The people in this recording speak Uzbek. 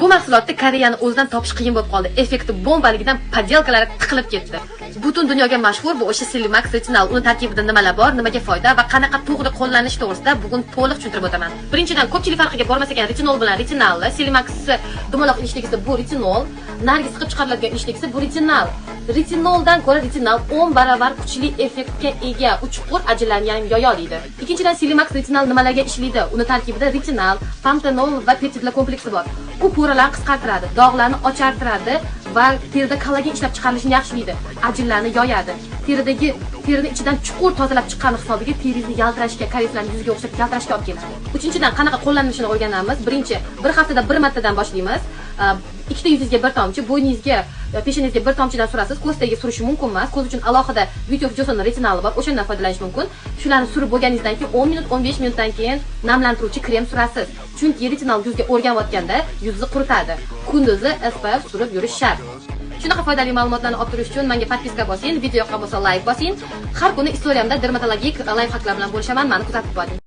Bu mahsulotni Koreyani o'zidan topish qiyin bo'lib qoldi. Effekti bombaligidan podelkalari tiqilib ketdi. Butun dunyoga mashhur bu o'sha Silimax Retinal. Uni tarkibida nimalar bor, nimaga foyda va qanaqa to'g'ri qo'llanish to'g'risida bugun to'liq tushuntirib o'taman. Birinchidan, ko'pchilik farqiga bormas ekan retinol bilan retinalni. Silimax dumaloq idishligisi bu retinol, nargi siqib chiqariladigan idishligisi bu retinal. Retinoldan ko'ra retinal 10 barobar kuchli effektga ega, uchqur ajinlarni ham yoyoliydi. Ikkinchidan, Silimax Retinal nimalarga ishlaydi? Uni tarkibida retinal, pantenol va peptidlar kompleksi bor. U poralarni qisqartiradi, dog'larni ochartiradi va terida kollagen ishlab chiqarilishini yaxshilaydi, ajinlarni yoyadi. Terini ichidan chuqur tozalab chiqqani hisobiga teringizni yaltirashga, kariyeslarni yuziga o'xshab yaltirashga olib keladi. Uchinchidan, qanaqa qo'llanilishini o'rganamiz. Birinchi, bir haftada bir martadan boshlaymiz. Ikkita yuzingizga bir tomchi, bo'yningizga, peshonangizga bir tomchidan surasiz. Ko'z tagiga surishi mumkin emas. Ko'z uchun alohida Beauty of Joseon retinali bor, o'shandan foydalanish mumkin. Shularni surib bo'lganingizdan keyin 10 minut, 15 minutdan keyin namlantiruvchi krem surasiz. Chunki retinal yuzga o'rganayotganda yuzni quritadi. Kunduzi SPF surib yurish shart. Shunaqa foydali ma'lumotlarni olib turish uchun menga podpiska bosing, video yoqqan bo'lsa like bosing. Har kuni istoriyamda dermatologik layfhaklar bilan bo'lishaman, meni kuzatib boring.